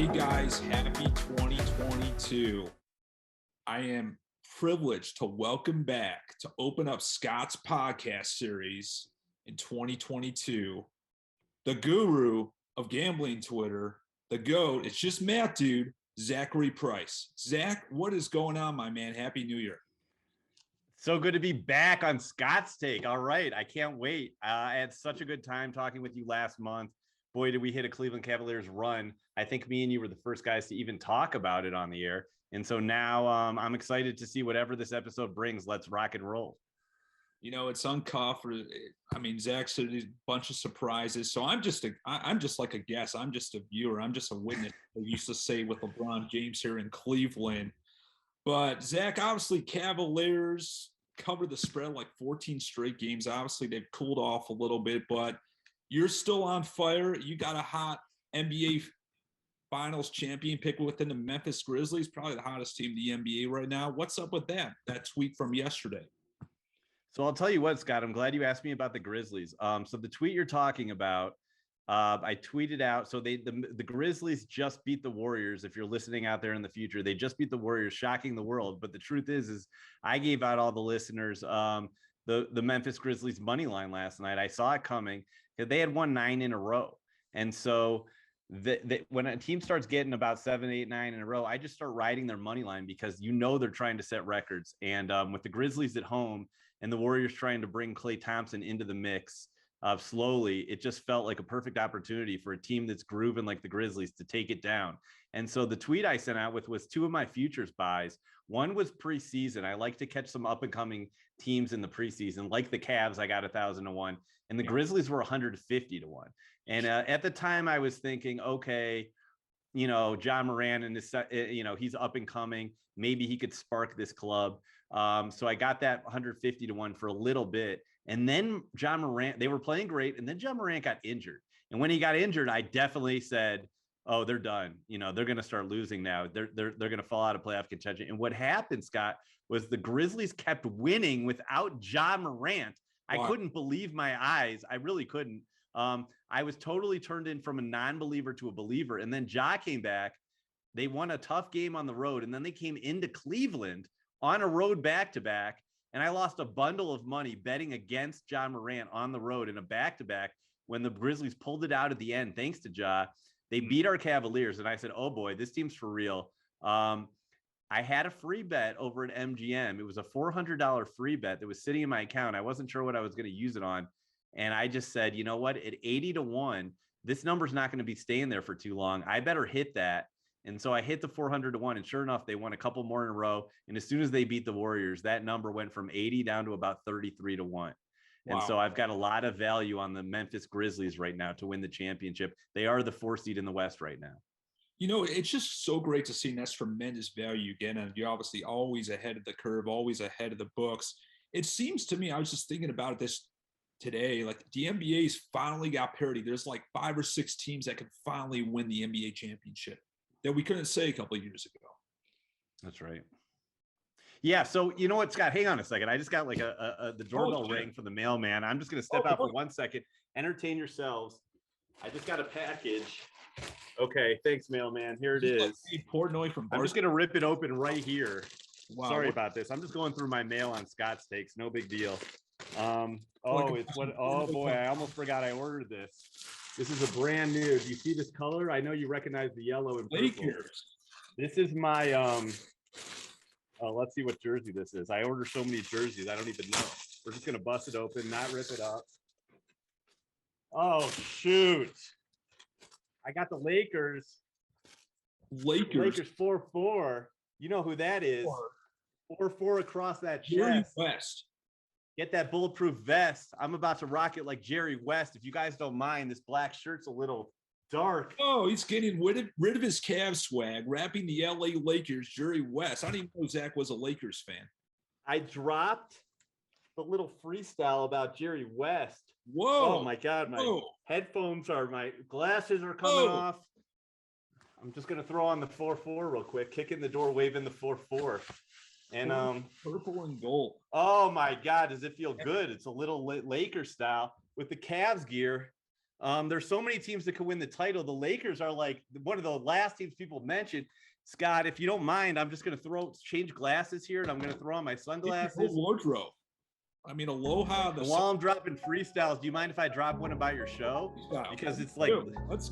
Hey guys, happy 2022. I am privileged to welcome back to open up Scott's podcast series in 2022. The guru of gambling Twitter, the GOAT, it's just Matt, dude, Zack Price. Zack, what is going on, my man? Happy New Year. So good to be back on Scott's Take. All right. I can't wait. I had such a good time talking with you last month. Boy, did we hit a Cleveland Cavaliers run. I think me and you were the first guys to even talk about it on the air. And so now I'm excited to see whatever this episode brings. Let's rock and roll. You know, it's uncovered. I mean, Zack said a bunch of surprises. So I'm just like a guest. I'm just a viewer. I'm just a witness. They used to say with LeBron James here in Cleveland. But Zack, obviously, Cavaliers covered the spread like 14 straight games. Obviously, they've cooled off a little bit, but you're still on fire. You got a hot NBA Finals champion pick within the Memphis Grizzlies, probably the hottest team in the NBA right now. What's up with that tweet from yesterday? So I'll tell you what, Scott, I'm glad you asked me about the Grizzlies. So the tweet you're talking about, I tweeted out. So the Grizzlies just beat the Warriors. If you're listening out there in the future, they just beat the Warriors, shocking the world. But the truth is I gave out all the listeners the Memphis Grizzlies money line last night. I saw it coming. They had won 9 in a row. And so when a team starts getting about 7, 8, 9 in a row, I just start riding their money line because they're trying to set records. And with the Grizzlies at home and the Warriors trying to bring Klay Thompson into the mix, slowly, it just felt like a perfect opportunity for a team that's grooving like the Grizzlies to take it down. And so the tweet I sent out with was 2 of my futures buys. One was preseason. I like to catch some up and coming teams in the preseason, like the Cavs. I got 1,000 to 1, and the Grizzlies were 150 to 1. And at the time, I was thinking, okay, John Moran and his, he's up and coming. Maybe he could spark this club. So I got that 150 to 1 for a little bit. And then John Morant, they were playing great. And then John Morant got injured. And when he got injured, I definitely said, oh, they're done. They're going to start losing now. They're going to fall out of playoff contention. And what happened, Scott, was the Grizzlies kept winning without John Morant. Wow. I couldn't believe my eyes. I really couldn't. I was totally turned in from a non-believer to a believer. And then Ja came back. They won a tough game on the road. And then they came into Cleveland on a road back-to-back. And I lost a bundle of money betting against John Morant on the road in a back-to-back when the Grizzlies pulled it out at the end, thanks to Ja. They beat our Cavaliers. And I said, oh boy, this team's for real. I had a free bet over at MGM. It was a $400 free bet that was sitting in my account. I wasn't sure what I was going to use it on. And I just said, you know what, at 80 to 1, this number's not going to be staying there for too long. I better hit that. And so I hit the 400 to 1, and sure enough, they won a couple more in a row. And as soon as they beat the Warriors, that number went from 80 down to about 33 to 1. Wow. And so I've got a lot of value on the Memphis Grizzlies right now to win the championship. They are the 4 seed in the West right now. It's just so great to see, and that's tremendous value again. And you're obviously always ahead of the curve, always ahead of the books. It seems to me, I was just thinking about this today, like the NBA's finally got parity. There's like 5 or 6 teams that can finally win the NBA championship that we couldn't say a couple of years ago. That's right. Yeah. So you know what, Scott, hang on a second. I just got like the doorbell ring from the mailman. I'm just going to step out for 1 second. Entertain yourselves. I just got a package. Okay. Thanks, mailman. Here it is. Like Portnoy from I'm just going to rip it open right here. Wow. Sorry about this. I'm just going through my mail on Scott's Takes. No big deal. Oh boy, I almost forgot I ordered this. This is a brand new. Do you see this color? I know you recognize the yellow and purple. This is my let's see what jersey this is. I order so many jerseys, I don't even know. We're just gonna bust it open, not rip it up. Oh shoot. I got the Lakers. Lakers 4-4. You know who that is. 4-4 across that chest. Jerry West. Get that bulletproof vest. I'm about to rock it like Jerry West. If you guys don't mind, this black shirt's a little dark. Oh, he's getting rid of his Cavs swag, wrapping the LA Lakers, Jerry West. I didn't even know Zack was a Lakers fan. I dropped the little freestyle about Jerry West. Whoa. Oh, my God. My headphones my glasses are coming off. I'm just going to throw on the 4-4 real quick. Kick in the door, wave in the 4-4. And purple and gold. Oh my God, does it feel good? It's a little Laker style with the Cavs gear. There's so many teams that could win the title. The Lakers are like one of the last teams people mentioned. Scott, if you don't mind, I'm just going to change glasses here, and I'm going to throw on my sunglasses. Your whole wardrobe. I mean, aloha. And while I'm dropping freestyles, do you mind if I drop one about your show? Because it's like,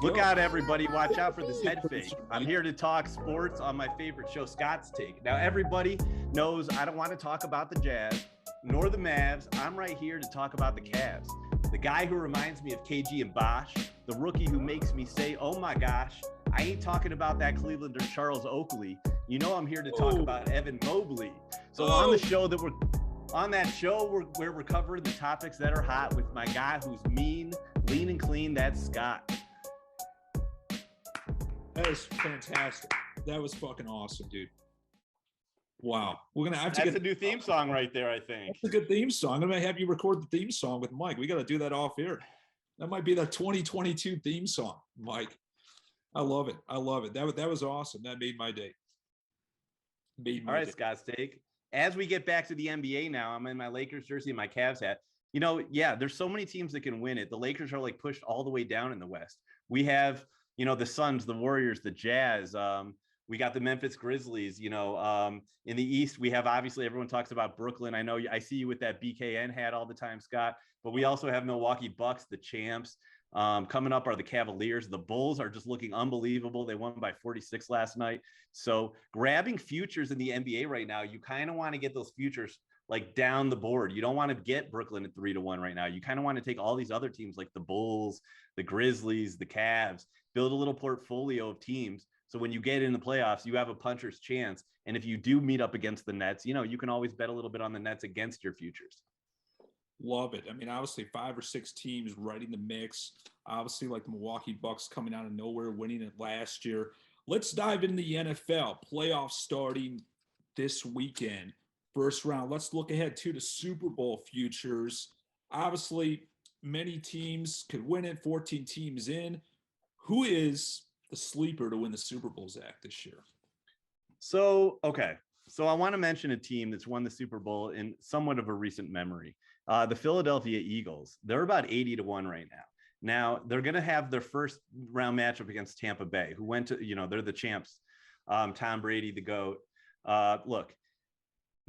look out, everybody. Watch out for this head fake. I'm here to talk sports on my favorite show, Scott's Take. Now, everybody knows I don't want to talk about the Jazz nor the Mavs. I'm right here to talk about the Cavs. The guy who reminds me of KG and Bosh, the rookie who makes me say, oh my gosh, I ain't talking about that Clevelander Charles Oakley. You know I'm here to talk about Evan Mobley. So on the show where we're covering the topics that are hot with my guy who's mean, lean and clean, that's Scott. That is fantastic. That was fucking awesome, dude. Wow. We're going to have to That's a new theme song right there, I think. That's a good theme song. I'm going to have you record the theme song with Mike. We got to do that off air. That might be the 2022 theme song, Mike. I love it. I love it. That was awesome. That made my day. All right, Scott's Take. As we get back to the NBA now, I'm in my Lakers jersey and my Cavs hat. You know, yeah, there's so many teams that can win it. The Lakers are like pushed all the way down in the West. We have, you know, the Suns, the Warriors, the Jazz. We got the Memphis Grizzlies, you know, in the East, we have, obviously, everyone talks about Brooklyn. I know I see you with that BKN hat all the time, Scott, but we also have Milwaukee Bucks, the champs. Coming up are the Cavaliers. The Bulls are just looking unbelievable. They won by 46 last night. So grabbing futures in the NBA right now, you kind of want to get those futures like down the board. You don't want to get Brooklyn at 3-1 right now. You kind of want to take all these other teams like the Bulls, the Grizzlies, the Cavs, build a little portfolio of teams. So when you get in the playoffs, you have a puncher's chance. And if you do meet up against the Nets, you know, you can always bet a little bit on the Nets against your futures. Love it. I mean, obviously 5 or 6 teams right in the mix. Obviously, like the Milwaukee Bucks coming out of nowhere, winning it last year. Let's dive into the NFL. Playoffs starting this weekend. First round. Let's look ahead to the Super Bowl futures. Obviously, many teams could win it. 14 teams in. Who is the sleeper to win the Super Bowl, Zach, this year? So I want to mention a team that's won the Super Bowl in somewhat of a recent memory. The Philadelphia Eagles. They're about 80-1 right now. Now, they're going to have their first round matchup against Tampa Bay, who went to, you know, they're the champs. Tom Brady, the GOAT. Look,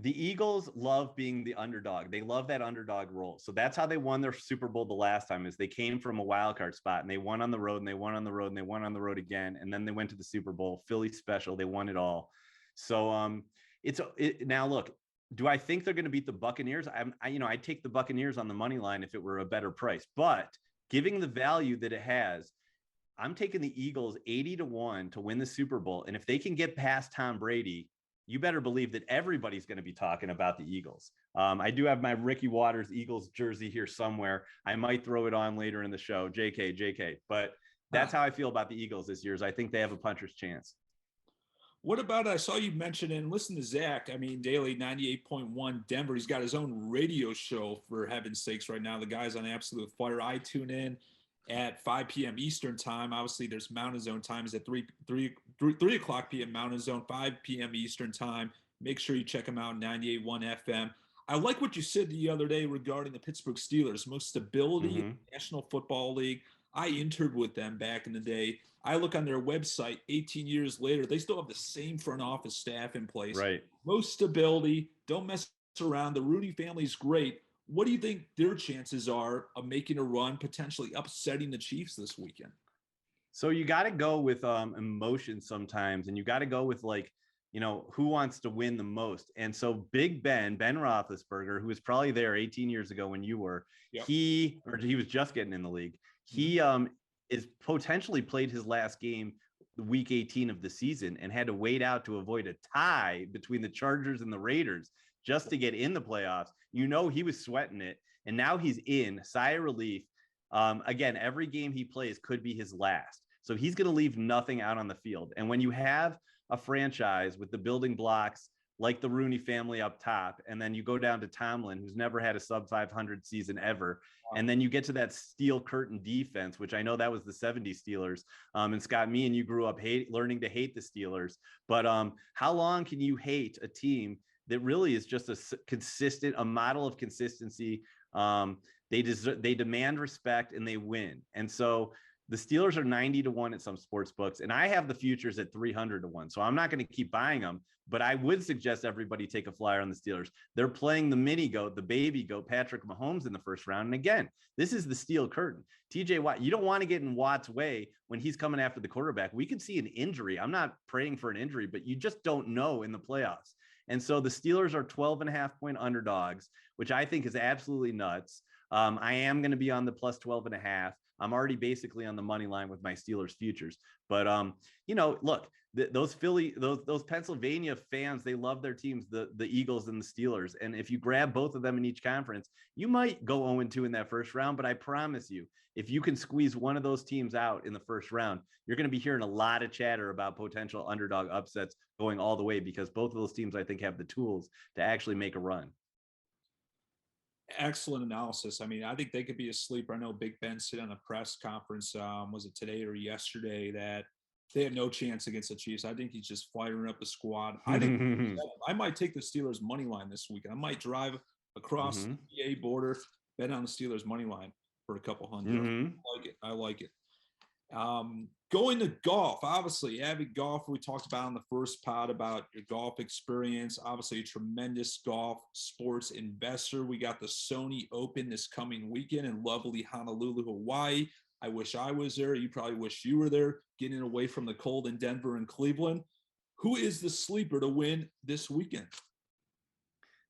the Eagles love being the underdog. They love that underdog role. So that's how they won their Super Bowl the last time, is they came from a wild card spot and they won on the road and they won on the road and they won on the road again. And then they went to the Super Bowl, Philly special. They won it all. So now look, do I think they're going to beat the Buccaneers? I'd take the Buccaneers on the money line if it were a better price, but giving the value that it has, I'm taking the Eagles 80-1 to win the Super Bowl. And if they can get past Tom Brady, you better believe that everybody's going to be talking about the Eagles. I do have my Ricky Waters Eagles jersey here somewhere. I might throw it on later in the show. JK. But that's how I feel about the Eagles this year. Is I think they have a puncher's chance. What about, I saw you mention, and listen to Zach, I mean, Daily 98.1 Denver. He's got his own radio show, for heaven's sakes, right now. The guy's on absolute fire. I tune in at 5 p.m. Eastern time. Obviously, there's Mountain Zone time is at 3 o'clock p.m. Mountain Zone, 5 p.m. Eastern time. Make sure you check him out, 98.1 FM. I like what you said the other day regarding the Pittsburgh Steelers. Most stability in the National Football League. I interned with them back in the day. I look on their website 18 years later, they still have the same front office staff in place. Right. Most stability. Don't mess around. The Rooney family's great. What do you think their chances are of making a run, potentially upsetting the Chiefs this weekend? So you got to go with emotion sometimes, and you got to go with, like, you know, who wants to win the most. And so Big Ben Roethlisberger, who was probably there 18 years ago when you were, he was just getting in the league. He is potentially played his last game week 18 of the season and had to wait out to avoid a tie between the Chargers and the Raiders just to get in the playoffs. You know, he was sweating it, and now he's in. Sigh of relief. Again, every game he plays could be his last. So he's going to leave nothing out on the field. And when you have a franchise with the building blocks like the Rooney family up top, and then you go down to Tomlin, who's never had a sub 500 season ever, and then you get to that steel curtain defense, which I know that was the 70s Steelers. And Scott, me and you grew up learning to hate the Steelers. But how long can you hate a team that really is just a model of consistency? They demand respect and they win. And so the Steelers are 90-1 at some sports books, and I have the futures at 300-1. So I'm not going to keep buying them, but I would suggest everybody take a flyer on the Steelers. They're playing the mini goat, the baby goat, Patrick Mahomes in the first round. And again, this is the steel curtain. TJ Watt, you don't want to get in Watt's way when he's coming after the quarterback. We could see an injury. I'm not praying for an injury, but you just don't know in the playoffs. And so the Steelers are 12.5-point underdogs, which I think is absolutely nuts. I am going to be on the plus 12.5. I'm already basically on the money line with my Steelers futures. But, look, those Pennsylvania fans, they love their teams, the Eagles and the Steelers. And if you grab both of them in each conference, you might go 0-2 in that first round. But I promise you, if you can squeeze one of those teams out in the first round, you're going to be hearing a lot of chatter about potential underdog upsets going all the way, because both of those teams, I think, have the tools to actually make a run. Excellent analysis. I mean, I think they could be a sleeper. I know Big Ben said on a press conference, was it today or yesterday, that they have no chance against the Chiefs. I think he's just firing up the squad. I think I might take the Steelers money line this week. I might drive across the PA border, bet on the Steelers money line for a couple hundred. I like it. Going to golf, obviously, avid golfer. We talked about in the first pod about your golf experience. Obviously, a tremendous golf sports investor. We got the Sony Open this coming weekend in lovely Honolulu, Hawaii. I wish I was there. You probably wish you were there, getting away from the cold in Denver and Cleveland. Who is the sleeper to win this weekend?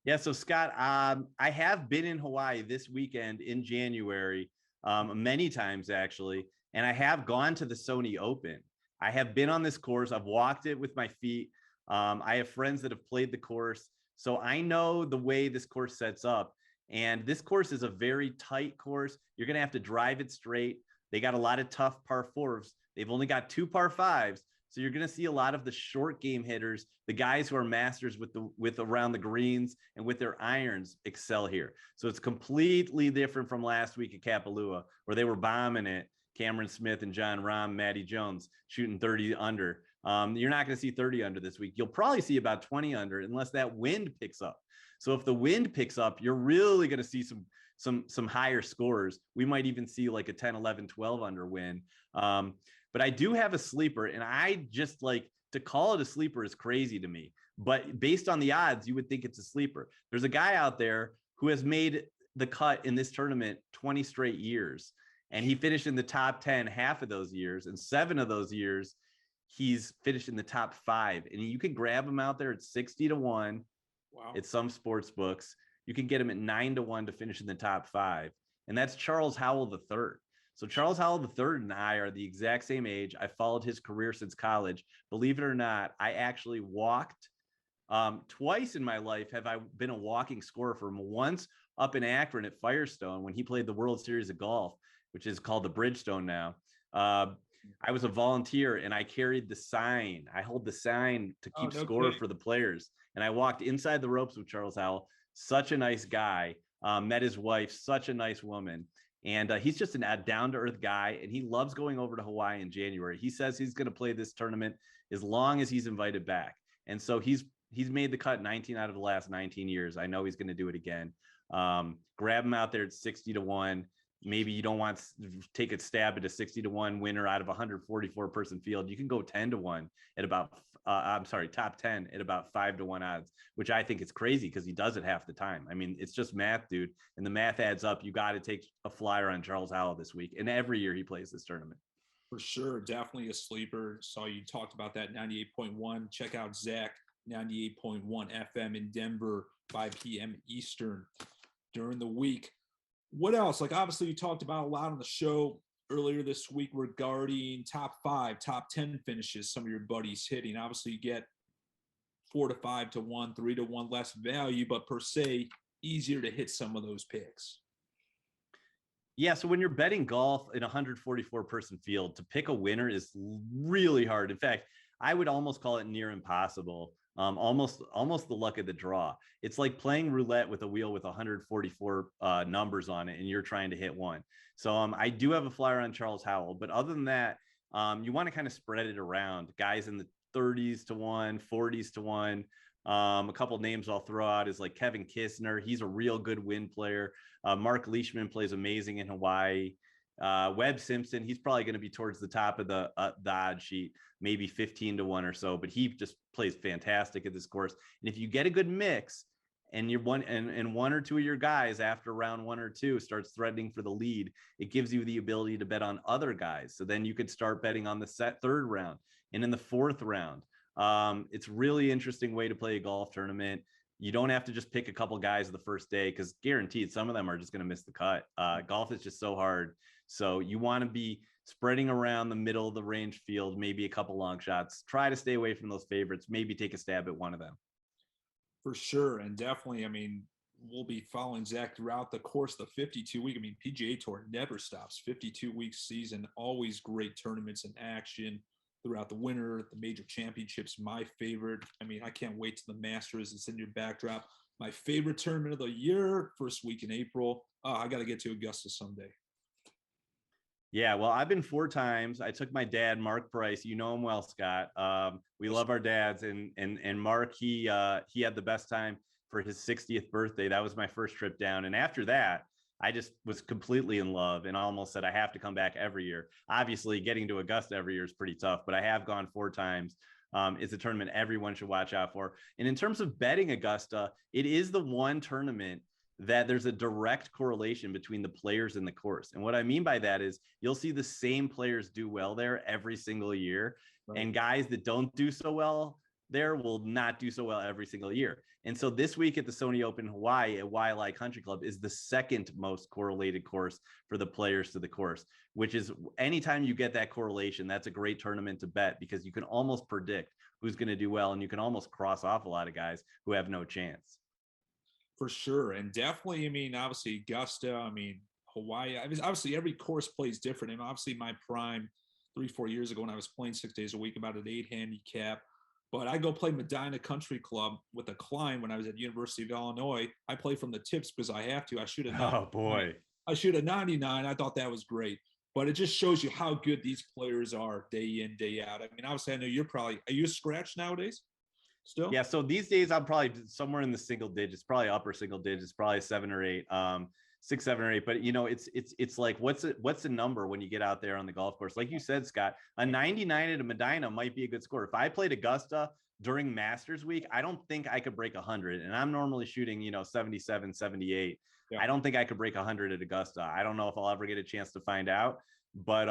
Yeah, so Scott, I have been in Hawaii this weekend in January, many times actually. And I have gone to the Sony Open. I have been on this course. I've walked it with my feet. I have friends that have played the course. So I know the way this course sets up. And this course is a very tight course. You're going to have to drive it straight. They got a lot of tough par fours. They've only got 2 par fives. So you're going to see a lot of the short game hitters, the guys who are masters with around the greens and with their irons, excel here. So it's completely different from last week at Kapalua, where they were bombing it. Cameron Smith and John Rahm, Matty Jones shooting 30 under. You're not going to see 30 under this week. You'll probably see about 20 under unless that wind picks up. So if the wind picks up, you're really going to see some higher scores. We might even see like a 10, 11, 12 under win. But I do have a sleeper, and I just like to call it a sleeper is crazy to me. But based on the odds, you would think it's a sleeper. There's a guy out there who has made the cut in this tournament 20 straight years. And he finished in the top 10 half of those years, and 7 of those years he's finished in the top 5. And you can grab him out there at 60-1. Wow. At some sports books. You can get him at 9-1 to finish in the top 5. And that's Charles Howell III. So Charles Howell III and I are the exact same age. I followed his career since college. Believe it or not, I actually walked twice in my life. Have I been a walking scorer for him? Once up in Akron at Firestone when he played the World Series of Golf, which is called the Bridgestone now. I was a volunteer and I carried the sign. I hold the sign to keep score for the players. And I walked inside the ropes with Charles Howell. Such a nice guy. Met his wife, such a nice woman. And he's just a down-to-earth guy. And he loves going over to Hawaii in January. He says he's going to play this tournament as long as he's invited back. And so he's made the cut 19 out of the last 19 years. I know he's going to do it again. Grab him out there at 60-1. Maybe you don't want to take a stab at a 60-1 winner out of a 144 person field. You can go 10-1 at about, top 10 at about 5-1 odds, which I think is crazy because he does it half the time. I mean, it's just math, dude. And the math adds up. You got to take a flyer on Charles Howell this week. And every year he plays this tournament. For sure. Definitely a sleeper. So you talked about that 98.1. Check out Zach, 98.1 FM in Denver, 5 p.m. Eastern during the week. What else? Like, obviously, you talked about a lot on the show earlier this week regarding top 5, top 10 finishes, some of your buddies hitting. Obviously, you get 4-5-1, 3-1 less value, but per se, easier to hit some of those picks. Yeah, so when you're betting golf in a 144-person field, to pick a winner is really hard. In fact, I would almost call it near impossible. Almost the luck of the draw. It's like playing roulette with a wheel with 144 numbers on it, and you're trying to hit one. So I do have a flyer on Charles Howell, but other than that, you want to kind of spread it around. Guys in the 30s-1, 40s-1, A couple names I'll throw out is like Kevin Kistner. He's a real good wind player. Mark Leishman plays amazing in Hawaii. Webb Simpson, he's probably going to be towards the top of the odd sheet, maybe 15-1 or so, but he just plays fantastic at this course. And if you get a good mix, and you're one or two of your guys after round 1 or 2 starts threatening for the lead, it gives you the ability to bet on other guys. So then you could start betting on the third round and in the fourth round. It's really interesting way to play a golf tournament. You don't have to just pick a couple guys the first day, because guaranteed some of them are just going to miss the cut. Golf is just so hard. So you want to be spreading around the middle of the range field, maybe a couple long shots. Try to stay away from those favorites. Maybe take a stab at one of them. For sure. And definitely, I mean, we'll be following Zach throughout the course of the 52-week. I mean, PGA Tour never stops. 52-week season, always great tournaments in action throughout the winter. The major championships, my favorite. I mean, I can't wait till the Masters. It's in your backdrop. My favorite tournament of the year, first week in April. I got to get to Augusta someday. Yeah, well, I've been 4 times. I took my dad, Mark Price. You know him well, Scott. We love our dads, and Mark, he had the best time for his 60th birthday. That was my first trip down, and after that, I just was completely in love and almost said I have to come back every year. Obviously, getting to Augusta every year is pretty tough, but I have gone 4 times. It's a tournament everyone should watch out for. And in terms of betting Augusta, it is the one tournament that there's a direct correlation between the players and the course. And what I mean by that is you'll see the same players do well there every single year. Right. And guys that don't do so well there will not do so well every single year. And so this week at the Sony Open Hawaii at YLI Country Club is the second most correlated course for the players to the course, which is anytime you get that correlation, that's a great tournament to bet, because you can almost predict who's going to do well. And you can almost cross off a lot of guys who have no chance. For sure. And definitely, I mean, obviously Augusta, I mean, Hawaii, I mean, obviously every course plays different. And obviously my prime 3-4 years ago when I was playing 6 days a week, about an 8 handicap, but I go play Medina Country Club with a client when I was at University of Illinois. I play from the tips because I have to. I shoot a 99. Oh boy. I shoot a 99. I thought that was great. But it just shows you how good these players are day in, day out. I mean, obviously I know are you a scratch nowadays? Still? Yeah, so these days I'm probably somewhere in the single digits, probably upper single digits, probably 7 or 8, 6, 7 or 8. But you know, it's like what's the number when you get out there on the golf course? Like you said, Scott, a 99 at a Medina might be a good score. If I played Augusta during Masters week, I don't think I could break 100, and I'm normally shooting 77, 78. Yeah. I don't think I could break 100 at Augusta. I don't know if I'll ever get a chance to find out, but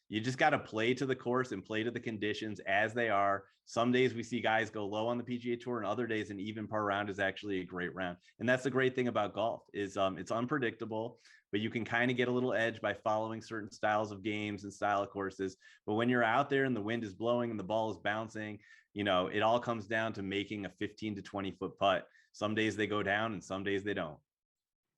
you just got to play to the course and play to the conditions as they are. Some days we see guys go low on the PGA Tour, and other days an even par round is actually a great round. And that's the great thing about golf is it's unpredictable, but you can kind of get a little edge by following certain styles of games and style of courses. But when you're out there and the wind is blowing and the ball is bouncing, it all comes down to making a 15 to 20 foot putt. Some days they go down and some days they don't.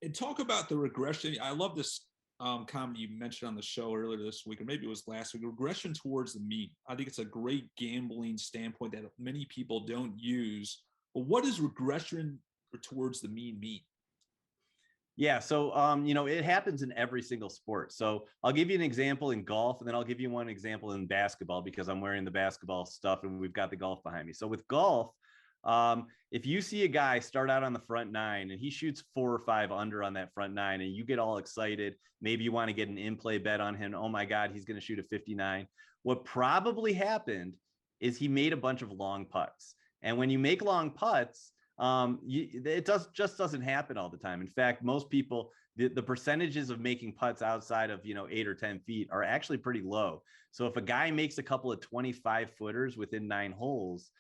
And talk about the regression. I love this comment you mentioned on the show earlier this week, or maybe it was last week, regression towards the mean. I think it's a great gambling standpoint that many people don't use. But what does regression towards the mean? Yeah, so it happens in every single sport. So I'll give you an example in golf, and then I'll give you one example in basketball, because I'm wearing the basketball stuff and we've got the golf behind me. So with golf, if you see a guy start out on the front 9 and he shoots 4 or 5 under on that front 9, and you get all excited, maybe you want to get an in-play bet on him. Oh my God, he's going to shoot a 59. What probably happened is he made a bunch of long putts. And when you make long putts, it just doesn't happen all the time. In fact, most people, the percentages of making putts outside of 8 or 10 feet are actually pretty low. So if a guy makes a couple of 25 footers within 9 holes,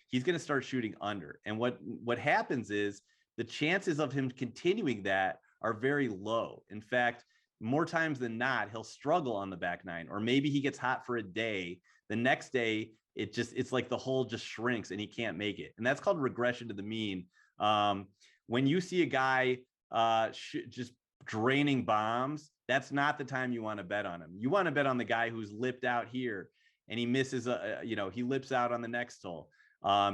he's going to start shooting under. And what happens is the chances of him continuing that are very low. In fact, more times than not, he'll struggle on the back 9, or maybe he gets hot for a day. The next day, it's like the hole just shrinks and he can't make it. And that's called regression to the mean. When you see a guy just draining bombs, that's not the time you want to bet on him. You want to bet on the guy who's lipped out here and he misses he lips out on the next hole.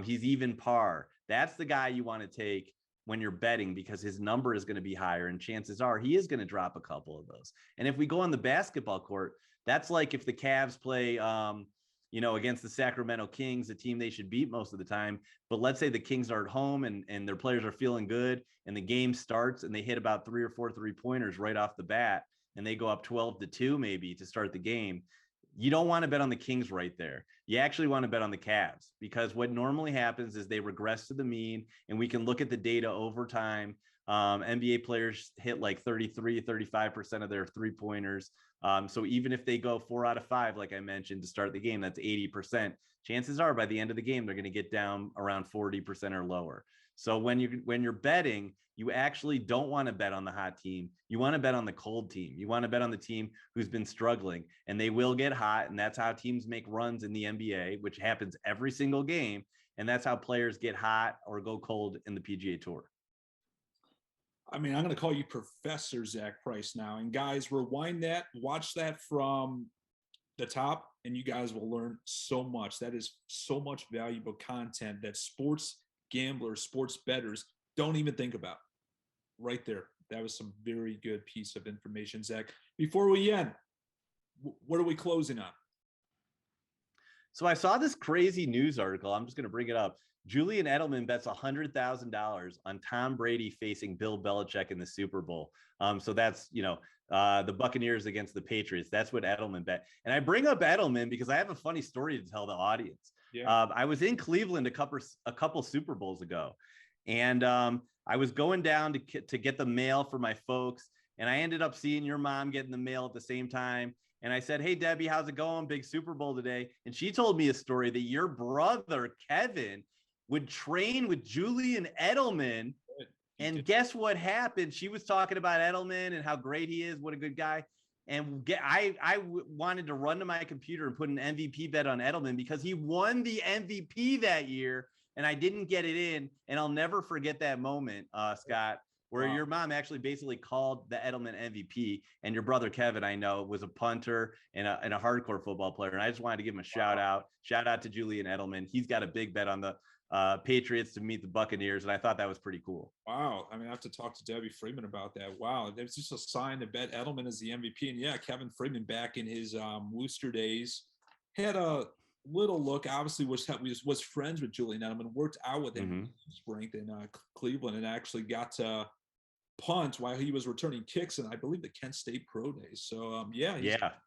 He's even par. That's the guy you want to take when you're betting, because his number is going to be higher and chances are he is going to drop a couple of those. And if we go on the basketball court, that's like if the Cavs play against the Sacramento Kings, a team they should beat most of the time. But let's say the Kings are at home and their players are feeling good and the game starts and they hit about 3 or 4 3-pointers right off the bat and they go up 12-2 maybe to start the game. You don't want to bet on the Kings right there. You actually want to bet on the Cavs, because what normally happens is they regress to the mean, and we can look at the data over time. NBA players hit like 33, 35% of their 3-pointers. So even if they go 4 out of 5, like I mentioned, to start the game, that's 80%. Chances are by the end of the game, they're going to get down around 40% or lower. So when you're betting, you actually don't want to bet on the hot team. You want to bet on the cold team. You want to bet on the team who's been struggling, and they will get hot. And that's how teams make runs in the NBA, which happens every single game. And that's how players get hot or go cold in the PGA Tour. I mean, I'm going to call you Professor Zack Price now. And guys, rewind that, watch that from the top, and you guys will learn so much. That is so much valuable content that sports gamblers, sports bettors don't even think about. Right there. That was some very good piece of information, Zack. Before we end, what are we closing on? So I saw this crazy news article. I'm just going to bring it up. Julian Edelman bets $100,000 on Tom Brady facing Bill Belichick in the Super Bowl. So that's, the Buccaneers against the Patriots. That's what Edelman bet. And I bring up Edelman because I have a funny story to tell the audience. Yeah. I was in Cleveland a couple Super Bowls ago, and I was going down to get the mail for my folks, and I ended up seeing your mom getting the mail at the same time. And I said, "Hey, Debbie, how's it going? Big Super Bowl today." And she told me a story that your brother, Kevin, would train with Julian Edelman. And guess what happened? She was talking about Edelman and how great he is, what a good guy. And I wanted to run to my computer and put an MVP bet on Edelman because he won the MVP that year, and I didn't get it in. And I'll never forget that moment, Scott, where your mom actually basically called the Edelman MVP, and your brother Kevin, I know, was a punter and a hardcore football player. And I just wanted to give him a shout out. Shout out to Julian Edelman. He's got a big bet on the Patriots to meet the Buccaneers, and I thought that was pretty cool. Wow. I mean, I have to talk to Debbie Freeman about that. Wow. There's just a sign to bet Edelman as the MVP. And yeah, Kevin Freeman back in his Worcester days had a little look, obviously was friends with Julian Edelman, worked out with him ranked in Cleveland, and actually got to punt while he was returning kicks, and I believe the Kent State Pro Days. So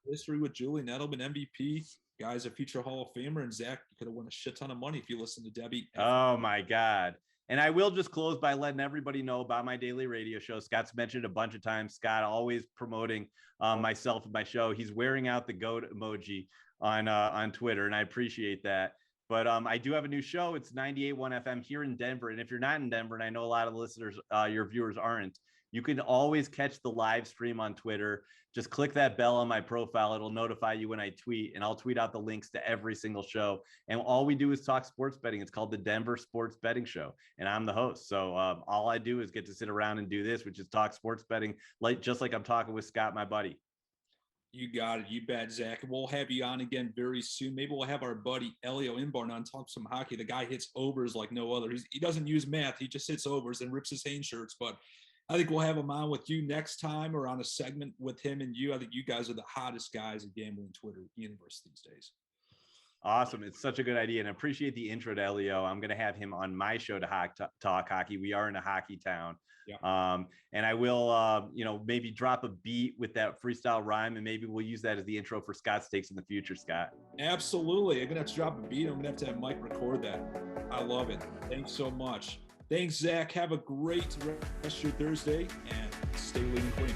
history with Julian Edelman, MVP. Guy's a future Hall of Famer, and Zack, you could have won a shit ton of money if you listened to Debbie. Oh my God. And I will just close by letting everybody know about my daily radio show. Scott's mentioned a bunch of times. Scott always promoting myself and my show. He's wearing out the goat emoji on Twitter, and I appreciate that. But I do have a new show. It's 98.1 FM here in Denver. And if you're not in Denver, and I know a lot of the listeners, your viewers aren't, you can always catch the live stream on Twitter. Just click that bell on my profile. It'll notify you when I tweet, and I'll tweet out the links to every single show. And all we do is talk sports betting. It's called the Denver Sports Betting Show, and I'm the host. So all I do is get to sit around and do this, which is talk sports betting, just like I'm talking with Scott, my buddy. You got it. You bet, Zack. We'll have you on again very soon. Maybe we'll have our buddy Elio Inbarn on, talk some hockey. The guy hits overs like no other. He doesn't use math. He just hits overs and rips his Hanes shirts. But I think we'll have him on with you next time, or on a segment with him and you. I think you guys are the hottest guys at gambling Twitter universe these days. Awesome. It's such a good idea, and I appreciate the intro to Elio. I'm going to have him on my show to talk hockey. We are in a hockey town. Yeah. And I will, maybe drop a beat with that freestyle rhyme, and maybe we'll use that as the intro for Scott's Takes in the future, Scott. Absolutely. I'm going to have to drop a beat. I'm going to have Mike record that. I love it. Thanks so much. Thanks, Zack. Have a great rest of your Thursday, and stay lean and clean.